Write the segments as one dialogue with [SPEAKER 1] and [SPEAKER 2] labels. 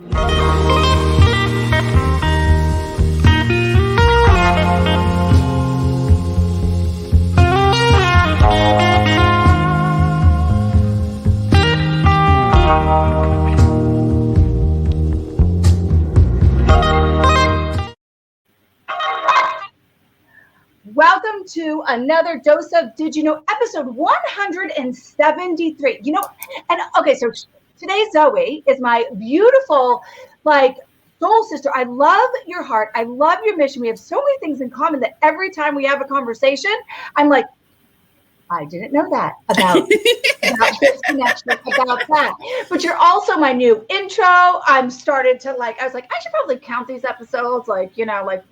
[SPEAKER 1] Welcome to another dose of Did You Know, episode 173. So today Zoe is my beautiful, soul sister. I love your heart. I love your mission. We have so many things in common that every time we have a conversation, I'm like, I didn't know that about this connection, about that. But you're also my new intro. I was like, I should probably count these episodes like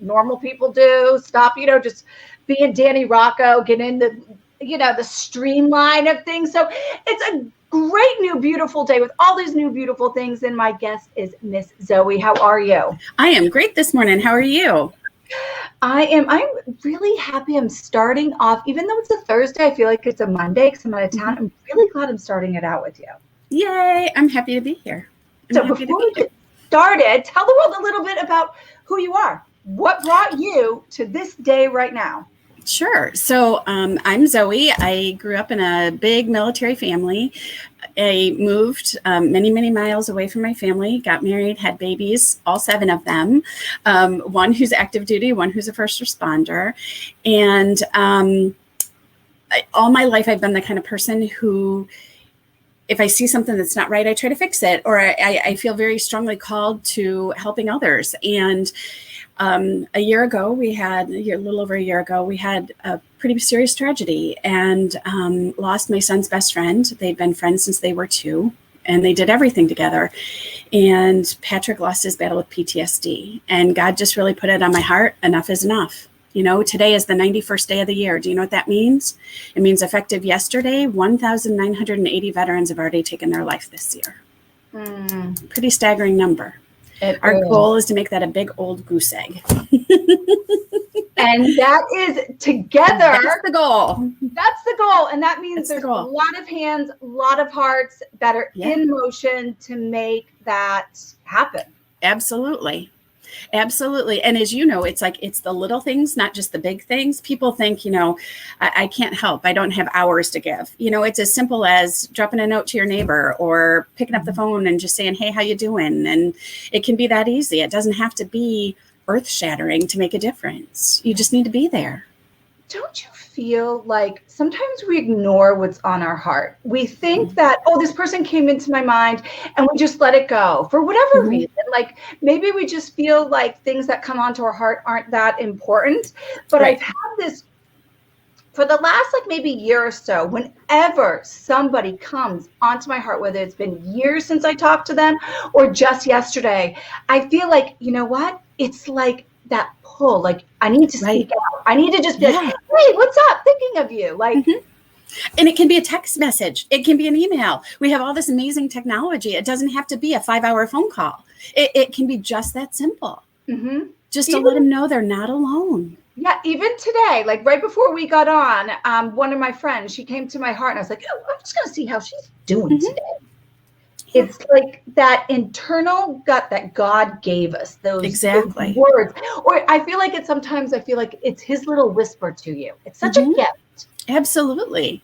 [SPEAKER 1] normal people do. Stop, just being Danny Rocco, get into, the streamline of things. So it's a great new beautiful day with all these new beautiful things. And my guest is Miss Zoe. How are you?
[SPEAKER 2] I am great this morning. How are you?
[SPEAKER 1] I'm really happy. I'm starting off, even though it's a Thursday, I feel like it's a Monday because I'm out of town. I'm really glad I'm starting it out with you.
[SPEAKER 2] Yay. I'm happy to be here.
[SPEAKER 1] So before we get started, tell the world a little bit about who you are. What brought you to this day right now?
[SPEAKER 2] Sure. So I'm Zoe. I grew up in a big military family. I moved many, many miles away from my family, got married, had babies, all 7 of them, one who's active duty, one who's a first responder. And all my life, I've been the kind of person who, if I see something that's not right, I try to fix it, or I feel very strongly called to helping others. And a little over a year ago, we had a pretty serious tragedy and lost my son's best friend. They'd been friends since they were 2, and they did everything together. And Patrick lost his battle with PTSD, and God just really put it on my heart. Enough is enough. Today is the 91st day of the year. Do you know what that means? It means effective yesterday, 1,980 veterans have already taken their life this year. Pretty staggering number. Our goal is to make that a big old goose egg.
[SPEAKER 1] And that is together.
[SPEAKER 2] That's the goal.
[SPEAKER 1] That's the goal. And that means there's a lot of hands, a lot of hearts that are in motion to make that happen.
[SPEAKER 2] Absolutely. Absolutely. And as you know, it's the little things, not just the big things. People think, I can't help. I don't have hours to give. It's as simple as dropping a note to your neighbor or picking up the phone and just saying, hey, how you doing? And it can be that easy. It doesn't have to be earth shattering to make a difference. You just need to be there.
[SPEAKER 1] Don't you feel like sometimes we ignore what's on our heart? We think that, this person came into my mind and we just let it go for whatever reason. Like maybe we just feel like things that come onto our heart aren't that important. But I've had this for the last maybe year or so, whenever somebody comes onto my heart, whether it's been years since I talked to them or just yesterday, I feel like, you know what? It's like that pull, I need to speak out. I need to just be like, hey, what's up? Thinking of you.
[SPEAKER 2] And it can be a text message. It can be an email. We have all this amazing technology. It doesn't have to be a 5-hour phone call. It can be just that simple. Just to let them know they're not alone.
[SPEAKER 1] Yeah, even today, right before we got on, one of my friends, she came to my heart and I was like, I'm just going to see how she's doing today. It's like that internal gut that God gave us, those words. Or I feel like sometimes it's his little whisper to you. It's such a gift.
[SPEAKER 2] Absolutely.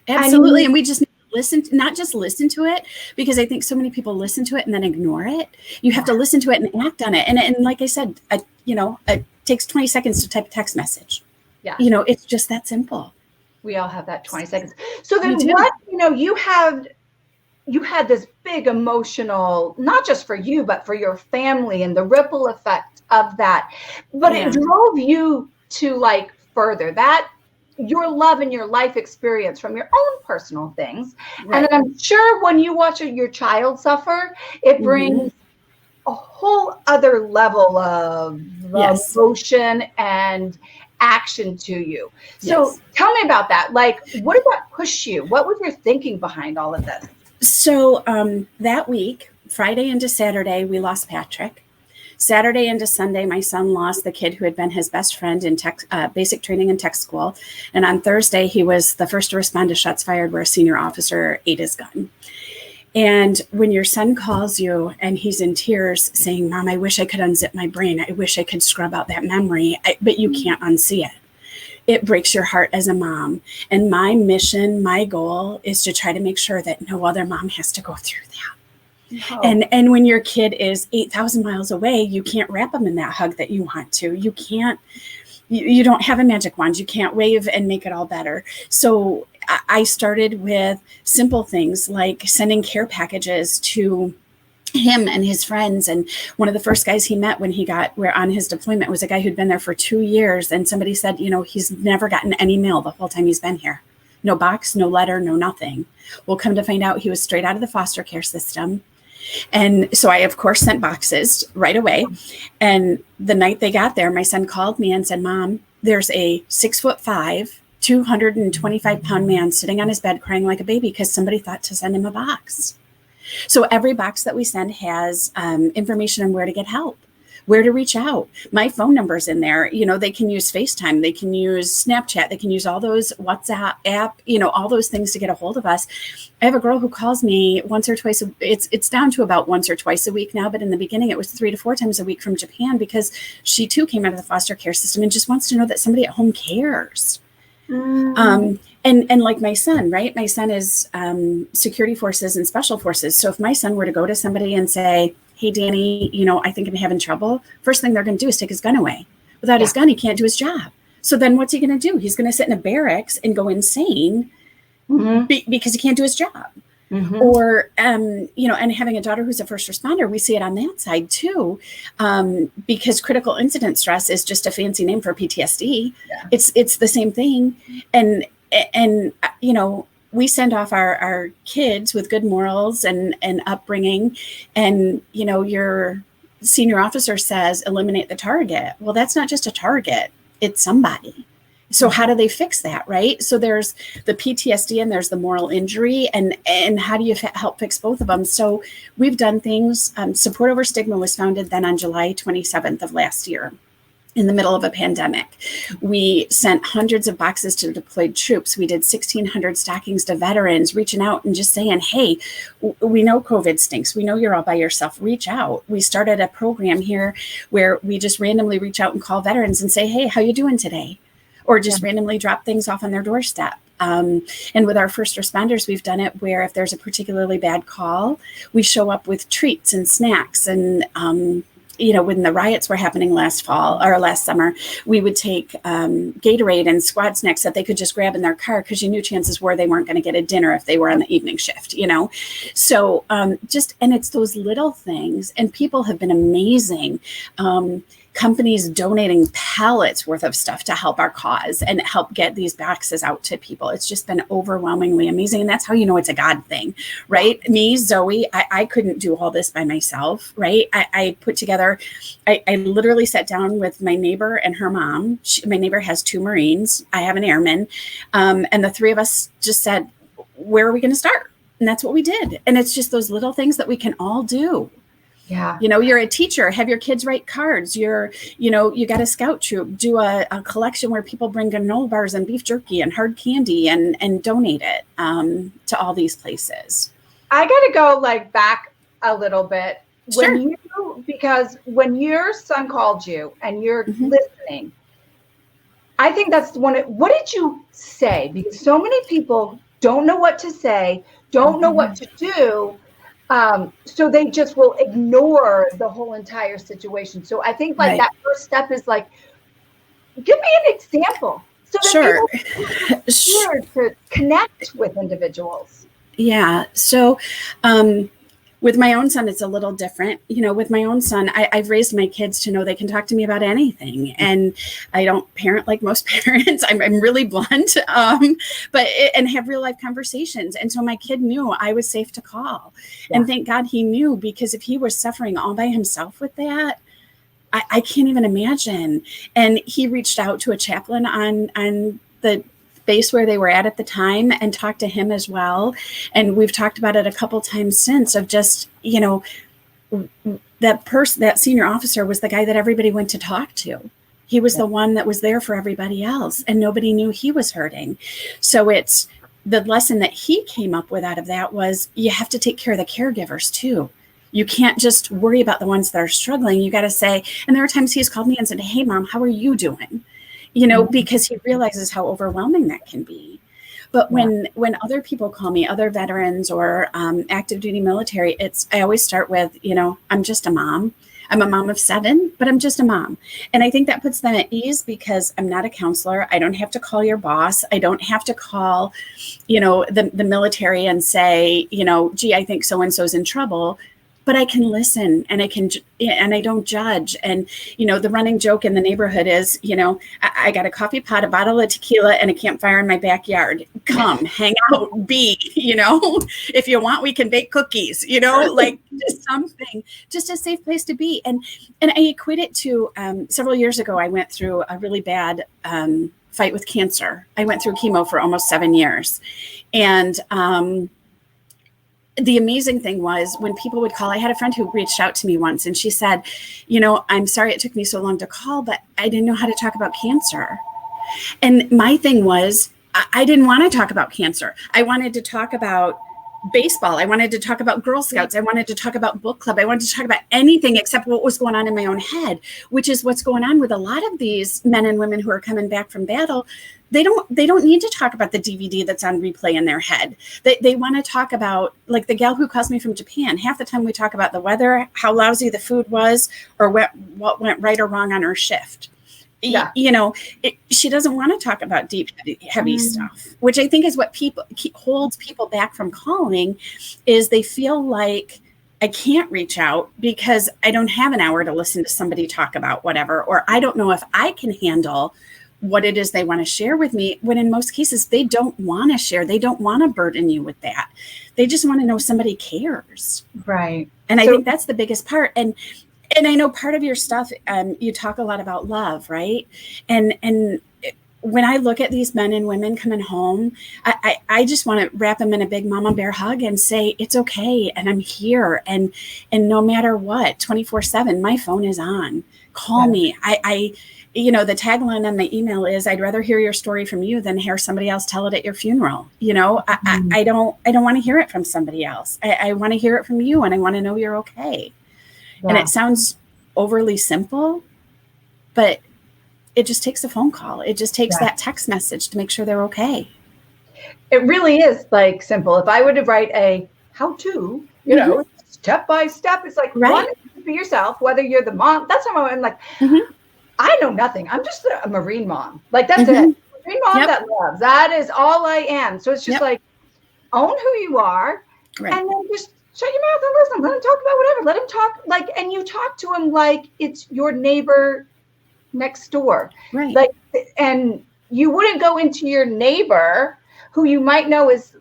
[SPEAKER 2] Absolutely. And we just need to listen, not just listen to it, because I think so many people listen to it and then ignore it. You have to listen to it and act on it. And like I said, it takes 20 seconds to type a text message.
[SPEAKER 1] Yeah.
[SPEAKER 2] It's just that simple.
[SPEAKER 1] We all have that 20 seconds. So then you had this big emotional, not just for you, but for your family and the ripple effect of that. But it drove you to further that, your love and your life experience from your own personal things. And I'm sure when you watch your child suffer, it brings a whole other level of emotion and action to you. So tell me about that. What did that push you? What was your thinking behind all of this?
[SPEAKER 2] So that week, Friday into Saturday, we lost Patrick. Saturday into Sunday, my son lost the kid who had been his best friend in basic training and tech school. And on Thursday, he was the first to respond to shots fired where a senior officer ate his gun. And when your son calls you and he's in tears saying, Mom, I wish I could unzip my brain. I wish I could scrub out that memory, but you can't unsee it. It breaks your heart as a mom. And my mission, my goal is to try to make sure that no other mom has to go through that. Oh. And when your kid is 8,000 miles away, you can't wrap them in that hug that you want to. You can't, you don't have a magic wand. You can't wave and make it all better. So I started with simple things like sending care packages to him and his friends. And one of the first guys he met when he were on his deployment was a guy who'd been there for 2 years. And somebody said, he's never gotten any mail the whole time he's been here. No box, no letter, no nothing. Well, come to find out he was straight out of the foster care system. And so I, of course, sent boxes right away. And the night they got there, my son called me and said, Mom, there's a 6'5", 225-pound man sitting on his bed crying like a baby because somebody thought to send him a box. So every box that we send has information on where to get help, where to reach out. My phone number's in there. They can use FaceTime. They can use Snapchat. They can use all those WhatsApp app, all those things to get a hold of us. I have a girl who calls me once or twice. It's down to about once or twice a week now. But in the beginning, it was 3 to 4 times a week from Japan because she, too, came out of the foster care system and just wants to know that somebody at home cares. And like my son, right? My son is security forces and special forces. So if my son were to go to somebody and say, hey, Danny, I think I'm having trouble. First thing they're going to do is take his gun away. Without his gun, he can't do his job. So then what's he going to do? He's going to sit in a barracks and go insane because he can't do his job. Or, and having a daughter who's a first responder, we see it on that side too, because critical incident stress is just a fancy name for PTSD. Yeah. It's the same thing. And we send off our kids with good morals and upbringing. And, your senior officer says, eliminate the target. Well, that's not just a target. It's somebody. So how do they fix that, right? So there's the PTSD and there's the moral injury, and how do you help fix both of them? So we've done things. Support Over Stigma was founded then on July 27th of last year, in the middle of a pandemic. We sent hundreds of boxes to deployed troops. We did 1,600 stockings to veterans, reaching out and just saying, hey, we know COVID stinks. We know you're all by yourself. Reach out. We started a program here where we just randomly reach out and call veterans and say, hey, how you doing today? Or just randomly drop things off on their doorstep. And with our first responders, we've done it where if there's a particularly bad call, we show up with treats and snacks. And, when the riots were happening last summer, we would take Gatorade and squad snacks that they could just grab in their car because you knew chances were they weren't going to get a dinner if they were on the evening shift, So and it's those little things. And people have been amazing. Companies donating pallets worth of stuff to help our cause and help get these boxes out to people. It's just been overwhelmingly amazing. And that's how you know it's a God thing, right? Me, Zoe, I couldn't do all this by myself, right? I put together, I literally sat down with my neighbor and her mom. My neighbor has 2 Marines. I have an airman. And the 3 of us just said, where are we going to start? And that's what we did. And it's just those little things that we can all do. Yeah. You're a teacher, have your kids write cards. You got a scout troop, do a collection where people bring granola bars and beef jerky and hard candy and donate it to all these places.
[SPEAKER 1] I got to go back a little bit. Sure. Because when your son called you and you're listening, I think that's what did you say? Because so many people don't know what to say, don't know what to do. So they just will ignore the whole entire situation. So I think that first step is give me an example so that people can to connect with individuals.
[SPEAKER 2] Yeah. So with my own son, it's a little different. With my own son, I've raised my kids to know they can talk to me about anything. And I don't parent like most parents. I'm really blunt, and have real life conversations. And so my kid knew I was safe to call. Yeah. And thank God he knew, because if he was suffering all by himself with that, I can't even imagine. And he reached out to a chaplain on the base where they were at the time and talked to him as well. And we've talked about it a couple times since of just, that senior officer was the guy that everybody went to talk to. He was the one that was there for everybody else, and nobody knew he was hurting. So it's the lesson that he came up with out of that was you have to take care of the caregivers too. You can't just worry about the ones that are struggling. You got to say, and there are times he's called me and said, hey, Mom, how are you doing? Because he realizes how overwhelming that can be. But when other people call me, other veterans or active duty military, I always start with, I'm just a mom. I'm a mom of 7, but I'm just a mom. And I think that puts them at ease because I'm not a counselor. I don't have to call your boss. I don't have to call, the military and say, gee, I think so-and-so's in trouble. But I can listen and I don't judge. And, the running joke in the neighborhood is, I got a coffee pot, a bottle of tequila, and a campfire in my backyard. Come hang out, if you want, we can bake cookies, like just something, just a safe place to be. And I equate it to several years ago, I went through a really bad fight with cancer. I went through chemo for almost 7 years. And, the amazing thing was when people would call, I had a friend who reached out to me once and she said, I'm sorry it took me so long to call, but I didn't know how to talk about cancer. And my thing was, I didn't want to talk about cancer. I wanted to talk about baseball. I wanted to talk about Girl Scouts. I wanted to talk about book club. I wanted to talk about anything except what was going on in my own head, which is what's going on with a lot of these men and women who are coming back from battle. They don't need to talk about the DVD that's on replay in their head. They want to talk about, like the gal who calls me from Japan. Half the time we talk about the weather, how lousy the food was, or what went right or wrong on her shift. Yeah. She doesn't want to talk about deep, heavy stuff, which I think is what holds people back from calling, is they feel like I can't reach out because I don't have an hour to listen to somebody talk about whatever, or I don't know if I can handle what it is they want to share with me, when in most cases they don't want to share. They don't want to burden you with that. They just want to know somebody cares.
[SPEAKER 1] Right.
[SPEAKER 2] And I think that's the biggest part. And I know part of your stuff, you talk a lot about love, right? And when I look at these men and women coming home, I just want to wrap them in a big mama bear hug and say, it's okay. And I'm here. And no matter what, 24/7, my phone is on. Call me. The tagline on my email is, I'd rather hear your story from you than hear somebody else tell it at your funeral. I don't want to hear it from somebody else. I want to hear it from you, and I want to know you're okay. Yeah. And it sounds overly simple, but it just takes a phone call. It just takes that text message to make sure they're okay.
[SPEAKER 1] It really is like simple. If I were to write a how-to, step by step, it's like, one, be yourself, whether you're the mom. That's how I'm like, I know nothing. I'm just a Marine mom. Like, that's it. Marine mom that loves. That is all I am. So it's just like, own who you are, and then just shut your mouth and listen. Let him talk about whatever. Let him talk and you talk to him like it's your neighbor next door. Right. Like, and you wouldn't go into your neighbor who you might know is,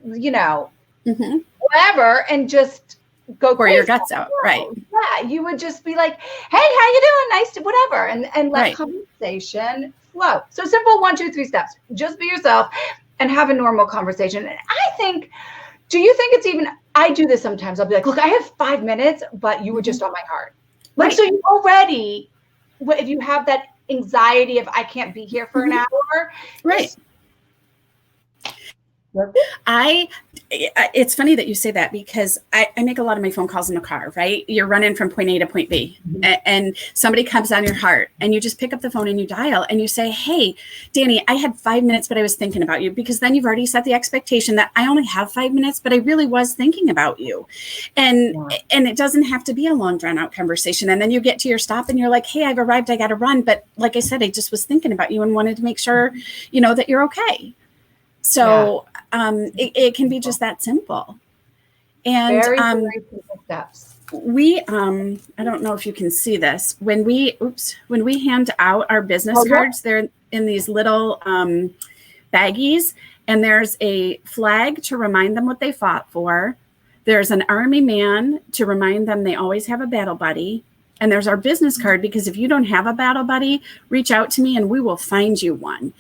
[SPEAKER 1] whatever, and just go pour your guts out. Right. Yeah. You would just be like, hey, how you doing? Nice to whatever. And let conversation flow. So simple 1, 2, 3 steps. Just be yourself and have a normal conversation. And I think, do you think it's even, I do this sometimes. I'll be like, look, I have 5 minutes, but you were just on my heart. Like, so you already, if you have that anxiety of I can't be here for an hour. Right. It's funny that you say that, because I make a lot of my phone calls in the car, right? You're running from point A to point B, and somebody comes on your heart, and you just pick up the phone and you dial and you say, hey, Danny, I had 5 minutes, but I was thinking about you, because then you've already set the expectation that I only have 5 minutes, but I really was thinking about you. And it doesn't have to be a long drawn out conversation. And then you get to your stop and you're like, hey, I've arrived, I got to run. But like I said, I just was thinking about you and wanted to make sure, that you're okay. So it can be just that simple. And very simple steps. We, I don't know if you can see this, when we hand out our business cards, they're in these little baggies, and there's a flag to remind them what they fought for. There's an army man to remind them they always have a battle buddy.
[SPEAKER 2] And there's our business card, because if you don't have a battle buddy, reach out to me and we will find you one.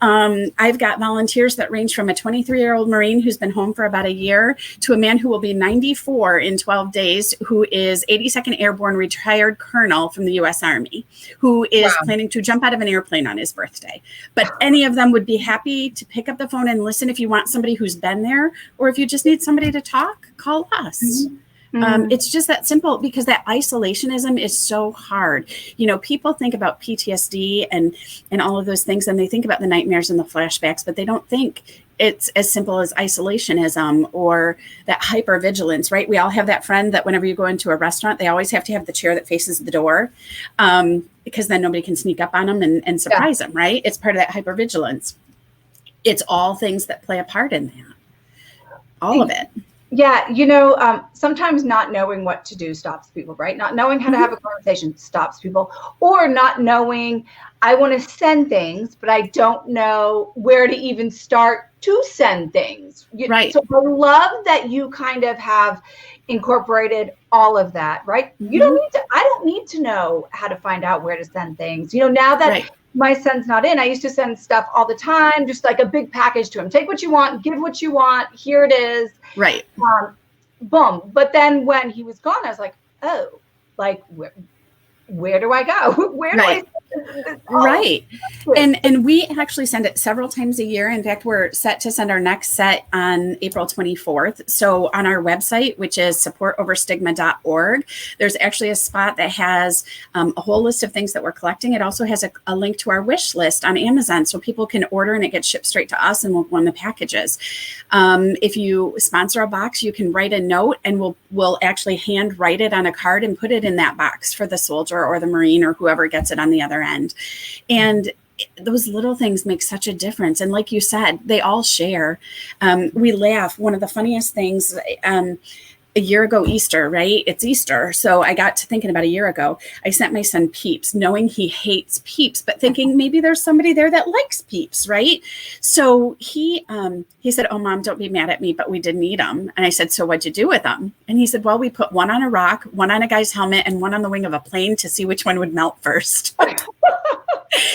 [SPEAKER 2] I've got volunteers that range from a 23-year-old Marine who's been home for about a year to a man who will be 94 in 12 days, who is 82nd Airborne retired colonel from the U.S. Army, who is planning to jump out of an airplane on his birthday. But any of them would be happy to pick up the phone and listen. If you want somebody who's been there, or if you just need somebody to talk, call us. It's just that simple, because that isolationism is so hard. You know, people think about PTSD and all of those things, and they think about the nightmares and the flashbacks, but they don't think it's as simple as isolationism or that hypervigilance, right? We all have that friend that whenever you go into a restaurant, they always have to have the chair that faces the door, because then nobody can sneak up on them and surprise them, right? It's part of that hypervigilance. It's all things that play a part in that. All of it.
[SPEAKER 1] Yeah, you know, sometimes not knowing what to do stops people, right? Not knowing how to have a conversation stops people, or not knowing, I want to send things, but I don't know where to even start to send things.
[SPEAKER 2] Right.
[SPEAKER 1] So I love that you kind of have incorporated all of that, right? You don't need to, I don't need to know how to find out where to send things. You know, now that my son's not in, I used to send stuff all the time, just like a big package to him. Take what you want, give what you want. Here it is.
[SPEAKER 2] Right.
[SPEAKER 1] Boom. But then when he was gone, I was like, oh, like where do I go? Where do I?
[SPEAKER 2] Right. And we actually send it several times a year. In fact, we're set to send our next set on April 24th. So on our website, which is supportoverstigma.org, there's actually a spot that has a whole list of things that we're collecting. It also has a link to our wish list on Amazon, so people can order and it gets shipped straight to us, and we'll run the packages. If you sponsor a box, you can write a note, and we'll actually hand write it on a card and put it in that box for the soldier or the Marine or whoever gets it on the other end. And those little things make such a difference. And like you said, they all share. We laugh. One of the funniest things, a year ago Easter, right? It's Easter. So I got to thinking about a year ago, I sent my son Peeps, knowing he hates Peeps, but thinking maybe there's somebody there that likes Peeps, right? So he said, oh, Mom, don't be mad at me, but we didn't eat them. And I said, so what'd you do with them? And he said, well, we put one on a rock, one on a guy's helmet, and one on the wing of a plane to see which one would melt first.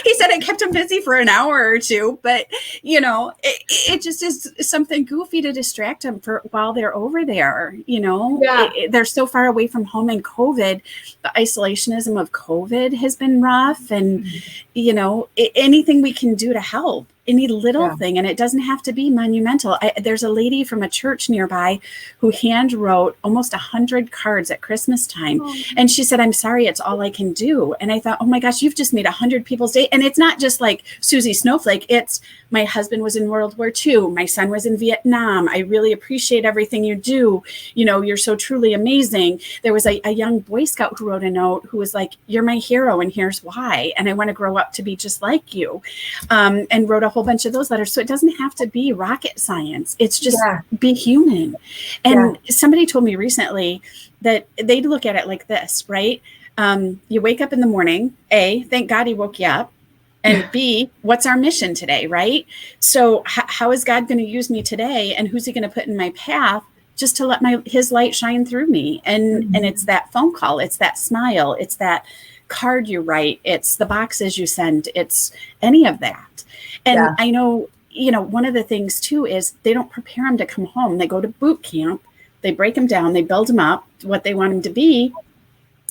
[SPEAKER 2] He said it kept him busy for an hour or two, but you know, it just is something goofy to distract them while they're over there. You know, they're so far away from home, and COVID, the isolationism of COVID has been rough, and you know, anything we can do to help. Any little thing, and it doesn't have to be monumental. There's a lady from a church nearby who hand wrote almost 100 cards at Christmas time. And she said, I'm sorry, it's all I can do. And I thought, oh my gosh, you've just made 100 people's day. And it's not just like Susie Snowflake. It's my husband was in World War II. My son was in Vietnam. I really appreciate everything you do. You know, you're so truly amazing. There was a young Boy Scout who wrote a note who was like, you're my hero, and here's why. And I want to grow up to be just like you. And wrote a whole bunch of those letters. So it doesn't have to be rocket science. It's just be human. And somebody told me recently that they look at it like this, right? You wake up in the morning, A, thank God he woke you up. And B, what's our mission today, right? So how is God going to use me today? And who's he going to put in my path just to let his light shine through me? And it's that phone call. It's that smile. It's that card you write. It's the boxes you send. It's any of that. And I know, you know, one of the things too is they don't prepare them to come home. They go to boot camp, they break them down, they build them up to what they want them to be.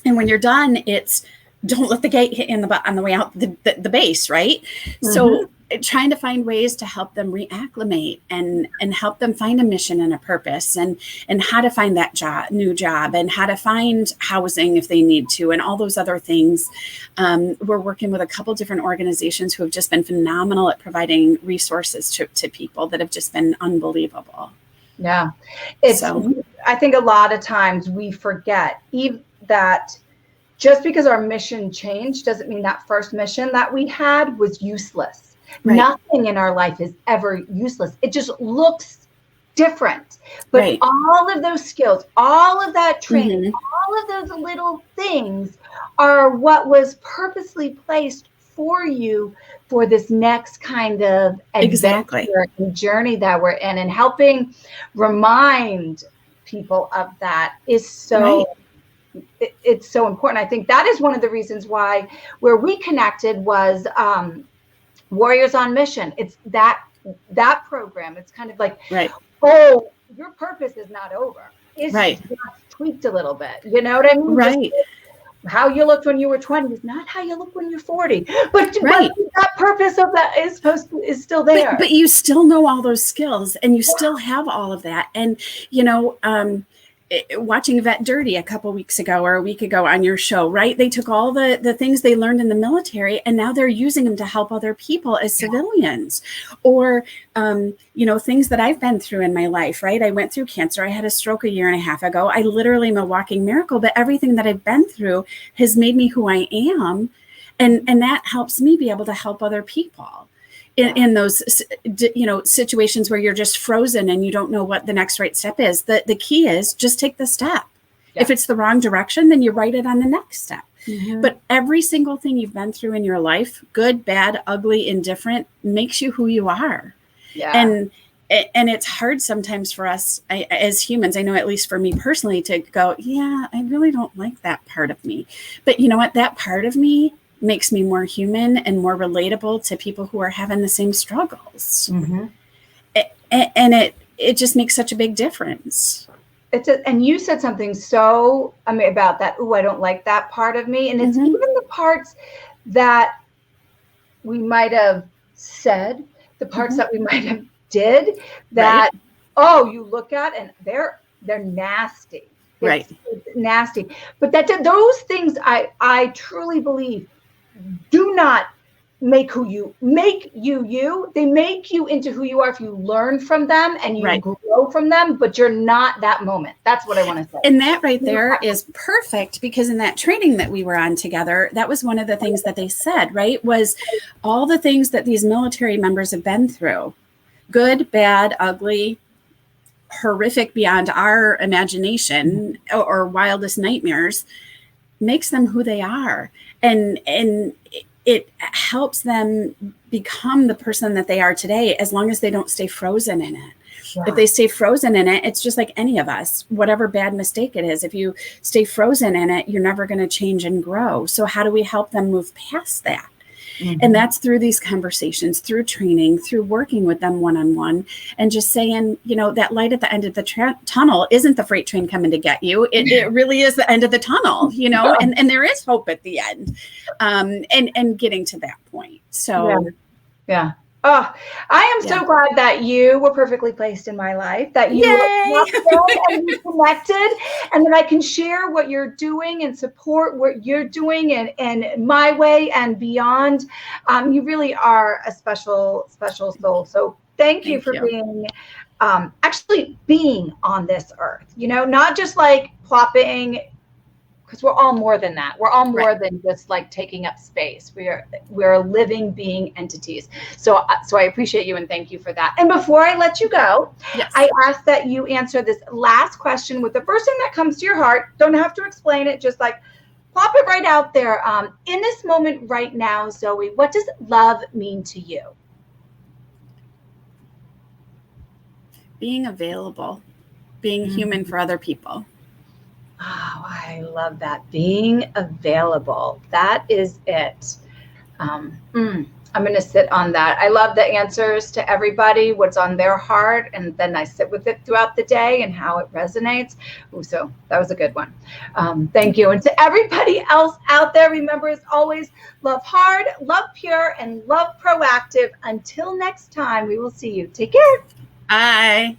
[SPEAKER 2] And when you're done, it's don't let the gate hit on the way out the base, right? So trying to find ways to help them reacclimate and help them find a mission and a purpose, and how to find that new job, and how to find housing if they need to, and all those other things. We're working with a couple different organizations who have just been phenomenal at providing resources to people that have just been unbelievable. Yeah.
[SPEAKER 1] I think a lot of times we forget that just because our mission changed doesn't mean that first mission that we had was useless. Right. Nothing in our life is ever useless. It just looks different. But all of those skills, all of that training, all of those little things are what was purposely placed for you for this next kind of adventure and journey that we're in. And helping remind people of that is so it's so important. I think that is one of the reasons why where we connected was Warriors on Mission. It's that program. It's kind of like,
[SPEAKER 2] right.
[SPEAKER 1] Oh, your purpose is not over. It's
[SPEAKER 2] right.
[SPEAKER 1] just tweaked a little bit. You know what I mean?
[SPEAKER 2] Right.
[SPEAKER 1] Just how you looked when you were 20 is not how you look when you're 40. But that purpose of that is still there.
[SPEAKER 2] But you still know all those skills, and you still have all of that. And, watching Vet Dirty a couple weeks ago or a week ago on your show, right? They took all the things they learned in the military, and now they're using them to help other people as civilians. Or, things that I've been through in my life, right? I went through cancer. I had a stroke a year and a half ago. I literally am a walking miracle, but everything that I've been through has made me who I am. And that helps me be able to help other people. In those, situations where you're just frozen and you don't know what the next right step is. The key is just take the step. Yeah. If it's the wrong direction, then you write it on the next step. Mm-hmm. But every single thing you've been through in your life, good, bad, ugly, indifferent, makes you who you are. Yeah. And it's hard sometimes for us as humans, I know at least for me personally, to go, yeah, I really don't like that part of me. But you know what? That part of me makes me more human and more relatable to people who are having the same struggles. Mm-hmm. And it just makes such a big difference.
[SPEAKER 1] And you said something so about that. I don't like that part of me. And it's even the parts that we might have said, the parts that we might have did that, you look at and they're nasty. It's nasty. But those things I truly believe do not make you. They make you into who you are if you learn from them and you grow from them, but you're not that moment. That's what I want to say.
[SPEAKER 2] And that right there is perfect, because in that training that we were on together, that was one of the things that they said, right, was all the things that these military members have been through, good, bad, ugly, horrific beyond our imagination or wildest nightmares, makes them who they are. And it helps them become the person that they are today, as long as they don't stay frozen in it. Yeah. If they stay frozen in it, it's just like any of us, whatever bad mistake it is. If you stay frozen in it, you're never going to change and grow. So how do we help them move past that? Mm-hmm. And that's through these conversations, through training, through working with them one-on-one, and just saying, that light at the end of the tunnel isn't the freight train coming to get you. It really is the end of the tunnel, and there is hope at the end, and getting to that point. So,
[SPEAKER 1] yeah. Oh, I am so glad that you were perfectly placed in my life, that you and you connected, and that I can share what you're doing and support what you're doing and my way and beyond. You really are a special, special soul. So thank you for being, actually being on this earth, not just like plopping, because we're all more than that. We're all more than just like taking up space. We're living being entities. So I appreciate you and thank you for that. And before I let you go, I ask that you answer this last question with the first thing that comes to your heart. Don't have to explain it. Just like pop it right out there. In this moment right now, Zoeie, what does love mean to you?
[SPEAKER 2] Being available, being human for other people.
[SPEAKER 1] Oh, I love that. Being available. That is it. I'm going to sit on that. I love the answers to everybody, what's on their heart, and then I sit with it throughout the day and how it resonates. Ooh, so that was a good one. Thank you. And to everybody else out there, remember, as always, love hard, love pure, and love proactive. Until next time, we will see you. Take care.
[SPEAKER 2] Bye.